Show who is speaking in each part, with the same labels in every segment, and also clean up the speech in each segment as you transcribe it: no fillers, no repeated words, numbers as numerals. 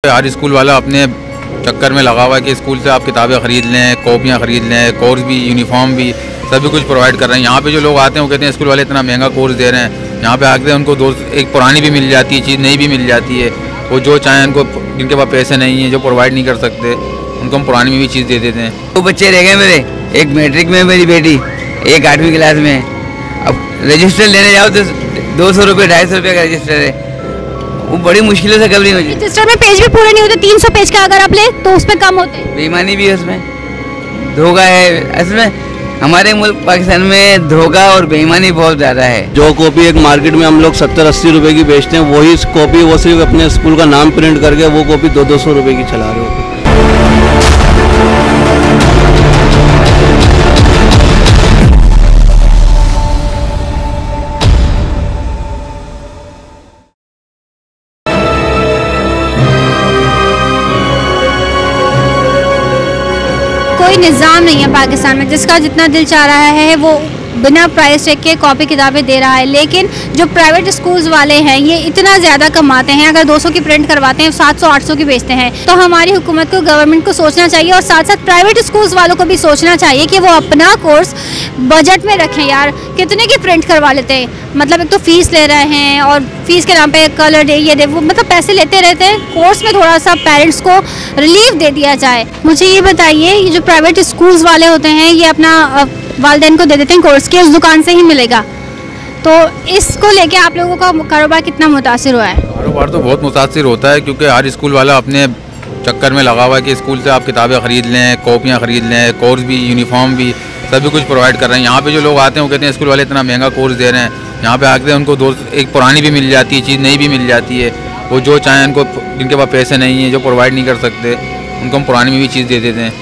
Speaker 1: हर school वाला अपने चक्कर में लगा हुआ है कि स्कूल से आप किताबें ख़रीद लें, कॉपियाँ ख़रीद लें, कोर्स भी, यूनिफॉर्म भी, सभी कुछ प्रोवाइड कर रहे हैं। यहाँ पे जो लोग आते हैं वो कहते हैं स्कूल वाले इतना महंगा कोर्स दे रहे हैं। यहाँ पे आते हैं उनको एक पुरानी भी मिल जाती है, चीज़ नई भी मिल जाती है। वो जो चाहें उनको, जिनके पास पैसे नहीं हैं, जो प्रोवाइड नहीं कर सकते, उनको हम पुरानी में भी चीज़ दे देते हैं।
Speaker 2: 2 बच्चे रह गए मेरे, एक मैट्रिक में मेरी बेटी, एक 8वीं क्लास में। अब रजिस्टर लेने जाओ तो 200 रुपये 250 रुपये का रजिस्टर है, वो बड़ी मुश्किलों से कवर नहीं होती।
Speaker 3: रजिस्टर में पेज भी पूरे नहीं होते, 300 पेज का अगर आप ले तो उसमें कम होते हैं।
Speaker 2: बेईमानी भी है उसमें, धोखा है। इसमें हमारे मुल्क पाकिस्तान में धोखा और बेईमानी बहुत ज़्यादा है।
Speaker 4: जो कॉपी एक मार्केट में हम लोग 70-80 रुपये की बेचते हैं, वही कॉपी वो सिर्फ अपने स्कूल का नाम प्रिंट करके वो कॉपी 200-200 रुपये की चला रहे होते हैं।
Speaker 3: कोई निज़ाम नहीं है पाकिस्तान में, जिसका जितना दिल चाह रहा है वो बिना प्राइस चेक के कॉपी किताबें दे रहा है। लेकिन जो प्राइवेट स्कूल्स वाले हैं ये इतना ज़्यादा कमाते हैं, अगर 200 की प्रिंट करवाते हैं 700-800 की बेचते हैं। तो हमारी हुकूमत को, गवर्नमेंट को सोचना चाहिए और साथ साथ प्राइवेट स्कूल्स वालों को भी सोचना चाहिए कि वो अपना कोर्स बजट में रखें। यार कितने की प्रिंट करवा लेते हैं, मतलब एक तो फ़ीस ले रहे हैं और फीस के नाम पे कलर दे, ये दे, वो मतलब पैसे लेते रहते हैं। कोर्स में थोड़ा सा पेरेंट्स को रिलीफ दे दिया जाए। मुझे ये बताइए, ये जो प्राइवेट स्कूल्स वाले होते हैं ये अपना वालिदैन को दे देते हैं कोर्स के, उस दुकान से ही मिलेगा, तो इसको लेके आप लोगों का कारोबार कितना मुतासिर हुआ है?
Speaker 1: कारोबार तो बहुत मुतासिर होता है, क्योंकि हर स्कूल वाला अपने चक्कर में लगा हुआ है कि स्कूल से आप किताबें ख़रीद लें, कॉपियाँ ख़रीद लें, कोर्स भी, यूनिफॉर्म भी, सभी कुछ प्रोवाइड कर रहे हैं। यहाँ पे जो लोग आते हैं वो कहते हैं स्कूल वाले इतना महंगा कोर्स दे रहे हैं। यहाँ पे आते हैं उनको एक पुरानी भी मिल जाती है, चीज़ नई भी मिल जाती है। वो जो चाहें उनको, जिनके पास पैसे नहीं हैं, जो प्रोवाइड नहीं कर सकते, उनको हम पुरानी में भी चीज़ दे देते हैं।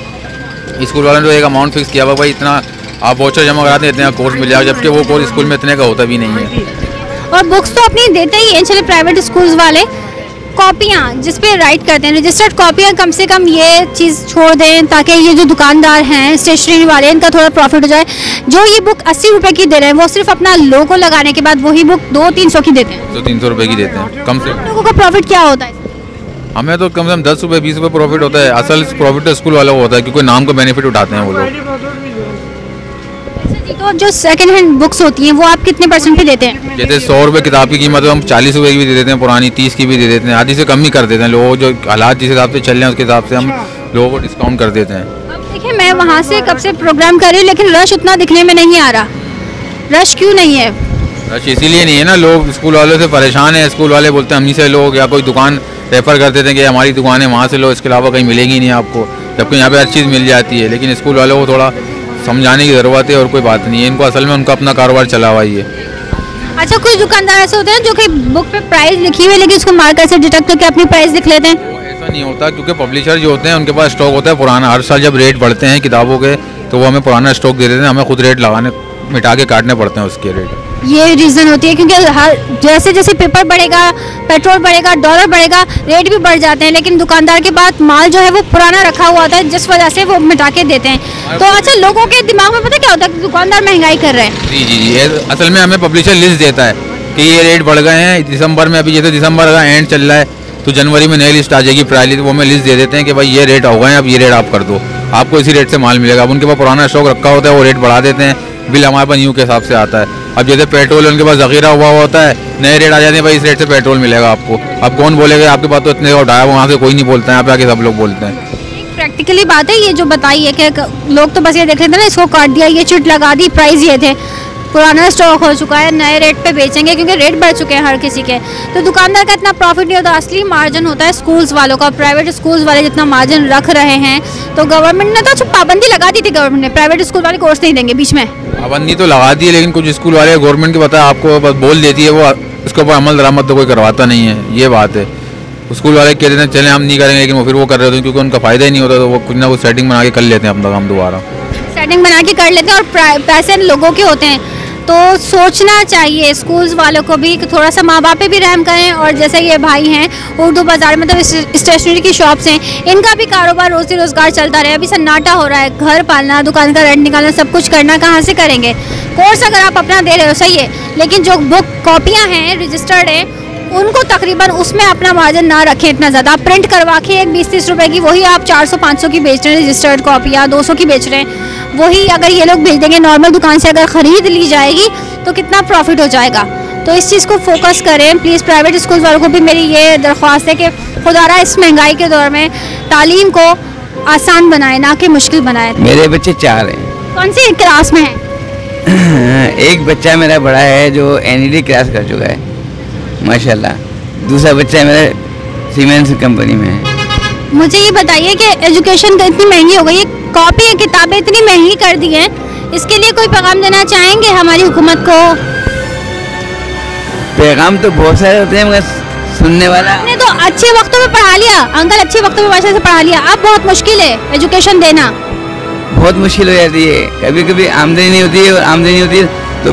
Speaker 1: स्कूल वालों ने जो एक अमाउंट फिक्स किया हुआ, भाई इतना आप वाउचर जमा कराते हैं, इतना कोर्स मिल जाएगा, जबकि वो कोर्स स्कूल में इतने का होता भी नहीं है।
Speaker 3: और बुक्स तो अपनी देते ही हैं। चले प्राइवेट स्कूल्स वाले कॉपियाँ जिस पे राइट करते हैं, रजिस्टर्ड कॉपियाँ कम से कम ये चीज़ छोड़ दें ताकि ये जो दुकानदार हैं, स्टेशनरी वाले, इनका थोड़ा प्रॉफिट हो जाए। जो ये बुक 80 रुपये की दे रहे हैं वो सिर्फ अपना लोगो लगाने के बाद वही बुक 200-300 की देते हैं।
Speaker 1: 200-300 रुपये की देते हैं कम से कम।
Speaker 3: लोगों का प्रॉफिट क्या होता है?
Speaker 1: हमें तो कम से कम 10 रुपये 20 रुपये प्रॉफिट होता है। असल प्रॉफिट तो स्कूल वालों को होता है, क्योंकि नाम को बेनिफिट उठाते हैं वो लोग।
Speaker 3: तो जो सेकंड हैंड बुक्स होती हैं वो आप कितने % पे देते हैं?
Speaker 1: जैसे 100 रुपये किताब की कीमत है, हम 40 रुपये की भी दे देते हैं, पुरानी 30 की भी दे देते हैं, आधी से कम ही कर देते हैं। लोगों जो हालात जिस हिसाब से चल रहे हैं उसके हिसाब से हम लोगों को डिस्काउंट कर देते हैं।
Speaker 3: अब देखिए, मैं वहाँ से कब से प्रोग्राम कर रही हूँ लेकिन रश उतना दिखने में नहीं आ रहा। रश क्यों नहीं है?
Speaker 1: रश इसीलिए नहीं है ना, लोग स्कूल वालों से परेशान है। स्कूल वाले बोलते हैं हम ही से लोग, या कोई दुकान रेफ़र कर देते हैं कि हमारी दुकान है वहाँ से लो, इसके अलावा कहीं मिलेगी नहीं आपको, जबकि यहाँ पे हर चीज़ मिल जाती है। लेकिन स्कूल वालों को थोड़ा समझाने की ज़रूरत है और कोई बात नहीं है। इनको असल में उनका अपना कारोबार चला हुआ ही है।
Speaker 3: अच्छा, कुछ दुकानदार ऐसे होते हैं जो कि बुक पे प्राइस लिखी हुई है लेकिन उसको मार्कर से डिटेक्ट करके अपनी प्राइस लिख लेते हैं।
Speaker 1: ऐसा नहीं होता, क्योंकि पब्लिशर जो होते हैं उनके पास स्टॉक होता है पुराना। हर साल जब रेट बढ़ते हैं किताबों के तो वो हमें पुराना स्टॉक दे देते हैं, हमें खुद रेट लगाने, मिटा के काटने पड़ते हैं उसके रेट।
Speaker 3: ये रीज़न होती है क्योंकि हर जैसे जैसे पेपर बढ़ेगा, पेट्रोल बढ़ेगा, डॉलर बढ़ेगा, रेट भी बढ़ जाते हैं। लेकिन दुकानदार के पास माल जो है वो पुराना रखा हुआ होता है, जिस वजह से वो मिटा के देते हैं। तो अच्छा, लोगों के दिमाग में पता क्या होता है कि दुकानदार महंगाई कर रहे हैं।
Speaker 1: जी जी जी, असल में हमें पब्लिशर लिस्ट देता है कि ये रेट बढ़ गए हैं दिसंबर में। अभी जैसे दिसंबर का एंड चल रहा है तो जनवरी में नई लिस्ट आ जाएगी प्राइस लिस्ट, वो हमें लिस्ट दे देते हैं कि भाई ये रेट हो गए हैं, अब ये रेट आप कर दो, आपको इसी रेट से माल मिलेगा। अब उनके पास पुराना स्टॉक रखा होता है, वो रेट बढ़ा देते हैं, बिल हमारे पास न्यू के हिसाब से आता है। अब जैसे पेट्रोल उनके पास ज़ख़ीरा हुआ होता है, नए रेट आ जाते हैं, भाई इस रेट से पेट्रोल मिलेगा आपको। अब कौन बोलेगा आपके पास तो इतने का उठाया, वहाँ से कोई नहीं बोलता है, यहाँ पे आके सब लोग बोलते हैं।
Speaker 3: प्रैक्टिकली बात है ये जो बताई है कि लोग तो बस ये देख लेते हैं ना, इसको काट दिया, ये चिट लगा दी, प्राइस ये थे, पुराना स्टॉक हो चुका है, नए रेट पे बेचेंगे क्योंकि रेट बढ़ चुके हैं हर किसी के। तो दुकानदार का इतना प्रॉफिट नहीं होता। असली मार्जिन होता है स्कूल्स वालों का। प्राइवेट स्कूल्स वाले जितना मार्जिन रख रहे हैं, तो गवर्नमेंट ने तो पाबंदी लगा दी थी, गवर्नमेंट ने प्राइवेट स्कूल वाले कोर्स नहीं देंगे बीच में।
Speaker 1: पाबंदी तो लगा दी है, लेकिन कुछ स्कूल वाले गवर्नमेंट के पता है आपको बस बोल देती है, वो उसके ऊपर अमल दरामद तो कोई करवाता नहीं है। ये बात है, स्कूल वाले कहते हैं चले हम नहीं करेंगे, लेकिन वो फिर वो कर रहे होते हैं क्योंकि उनका फ़ायदा ही नहीं होता, तो वो कुछ ना कुछ सेटिंग बना के कर लेते हैं अपना काम दोबारा।
Speaker 3: सेटिंग बना के कर लेते हैं और पैसे लोगों के होते हैं। तो सोचना चाहिए स्कूल्स वालों को भी कि थोड़ा सा माँ बाप पे भी रहम करें। और जैसे ये भाई हैं उर्दू बाज़ार, मतलब स्टेशनरी की शॉप्स हैं, इनका भी कारोबार रोज़ी रोज़गार चलता रहे। अभी सन्नाटा हो रहा है, घर पालना, दुकान का रेंट निकालना, सब कुछ करना कहाँ से करेंगे? कोर्स अगर आप अपना दे रहे हो सही है, लेकिन जो बुक कॉपियाँ हैं रजिस्टर्ड हैं उनको तकरीबन उसमें अपना मार्जिन ना रखें इतना ज़्यादा। आप प्रिंट करवा के एक 20-30 रुपए की वही आप 400-500 की बेच रहे हैं रजिस्टर्ड कॉपी, या 200 की बेच रहे हैं, वही अगर ये लोग भेज देंगे नॉर्मल दुकान से अगर ख़रीद ली जाएगी तो कितना प्रॉफिट हो जाएगा। तो इस चीज़ को फोकस करें प्लीज़। प्राइवेट स्कूल वालों को भी मेरी ये दरख्वास्त है कि खुदारा इस महंगाई के दौर में तालीम को आसान बनाए ना कि मुश्किल बनाए।
Speaker 2: मेरे बच्चे 4 हैं।
Speaker 3: कौन सी क्लास में हैं?
Speaker 2: एक बच्चा मेरा बड़ा है जो NED क्रॉस कर चुका है माशाल्लाह, दूसरा बच्चा मेरा सीमेंस कंपनी में है।
Speaker 3: मुझे ये बताइए कि एजुकेशन इतनी महंगी हो गई है, कॉपी किताबें इतनी महंगी कर दी हैं, इसके लिए कोई पैगाम देना चाहेंगे हमारी हुकूमत को?
Speaker 2: पैगाम तो बहुत सारे होते हैं मगर सुनने वाला।
Speaker 3: आपने तो अच्छे वक्तों में पढ़ा लिया अंकल, अच्छे वक्तों में माशाल्लाह से पढ़ा लिया, अब बहुत मुश्किल है एजुकेशन देना।
Speaker 2: बहुत मुश्किल हो जाती है, कभी कभी आमदनी नहीं होती है, और आमदनी होती है तो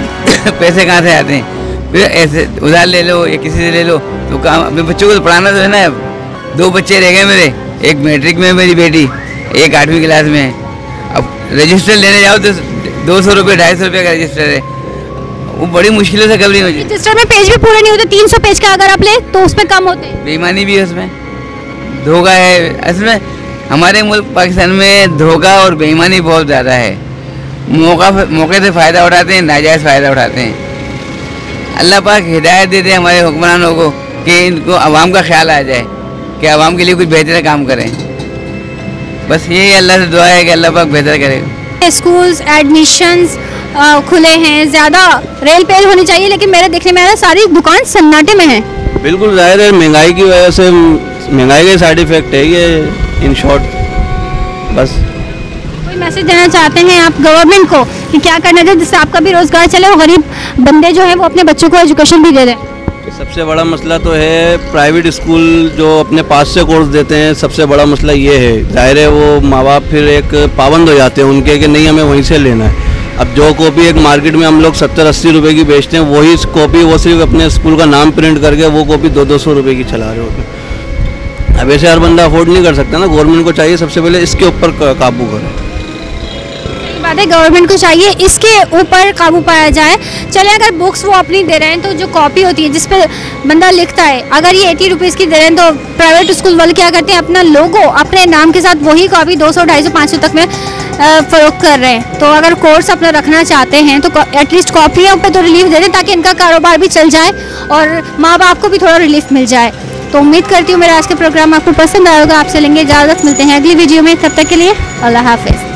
Speaker 2: पैसे कहाँ से आते हैं, फिर ऐसे उधार ले लो या किसी से ले लो। तो काम अपने बच्चों को तो पढ़ाना तो है ना। अब 2 बच्चे रह गए मेरे, एक मैट्रिक में मेरी बेटी, एक 8वीं क्लास में है। अब रजिस्टर लेने जाओ तो 200 रुपये 250 रुपये का रजिस्टर है, वो बड़ी मुश्किलों से कवरिंग हो जाती है।
Speaker 3: रजिस्टर में पेज भी पूरे नहीं होते, 300 पेज का अगर आप ले तो उसमें कम होते हैं।
Speaker 2: बेईमानी भी है उसमें, धोखा है। असल में हमारे मुल्क पाकिस्तान में धोखा और बेईमानी बहुत ज़्यादा है। मौके से फ़ायदा उठाते हैं, नाजायज़ फ़ायदा उठाते हैं। अल्लाह पाक हिदायत देते हैं हमारे हुक्मरानों को कि इनको आवाम का ख्याल आ जाए कि आवाम के लिए कुछ बेहतर काम करें। बस यही अल्लाह से दुआ है कि अल्लाह पाक बेहतर करे।
Speaker 3: स्कूल्स एडमिशन्स खुले हैं, ज़्यादा रेल पेल होनी चाहिए, लेकिन मेरे देखने में आ रहा है सारी दुकान सन्नाटे में है।
Speaker 4: बिल्कुल जाहिर है, महंगाई की वजह से, महंगाई के साइड इफ़ेक्ट है ये इन शॉर्ट। बस
Speaker 3: कोई मैसेज देना चाहते हैं आप गवर्नमेंट को कि क्या करना चाहिए जिससे आपका भी रोज़गार चले और गरीब बंदे जो हैं वो अपने बच्चों को एजुकेशन भी दे दें?
Speaker 4: सबसे बड़ा मसला तो है प्राइवेट स्कूल जो अपने पास से कोर्स देते हैं, सबसे बड़ा मसला ये है। जाहिर है वो माँ बाप फिर एक पाबंद हो जाते हैं उनके कि नहीं हमें वहीं से लेना है। अब जो कॉपी एक मार्केट में हम लोग 70-80 रुपये की बेचते हैं, वही कॉपी वो सिर्फ अपने स्कूल का नाम प्रिंट करके वो कॉपी 200-200 रुपये की चला रहे होते हैं। अब ऐसे हर बंदा अफोर्ड नहीं कर सकता ना, गवर्नमेंट को चाहिए सबसे पहले इसके ऊपर काबू करें।
Speaker 3: बात है, गवर्नमेंट को चाहिए इसके ऊपर काबू पाया जाए। चले अगर बुक्स वो अपनी दे रहे हैं तो जो कॉपी होती है जिस पे बंदा लिखता है, अगर ये 80 रुपीज़ की दे रहे हैं तो प्राइवेट स्कूल वाले क्या करते हैं, अपना लोगो अपने नाम के साथ वही कॉपी 200, 250, 500 तक में फ़रोख्त कर रहे हैं। तो अगर कोर्स अपना रखना चाहते हैं तो एटलीस्ट कॉपियों पे तो रिलीफ दे दें ताकि इनका कारोबार भी चल जाए और माँ बाप को भी थोड़ा रिलीफ मिल जाए। तो उम्मीद करती हूँ मेरा आज का प्रोग्राम आपको पसंद आएगा। आपसे लेंगे इजाज़त, मिलते हैं अगली वीडियो में, तब तक के लिए अल्लाह हाफिज़।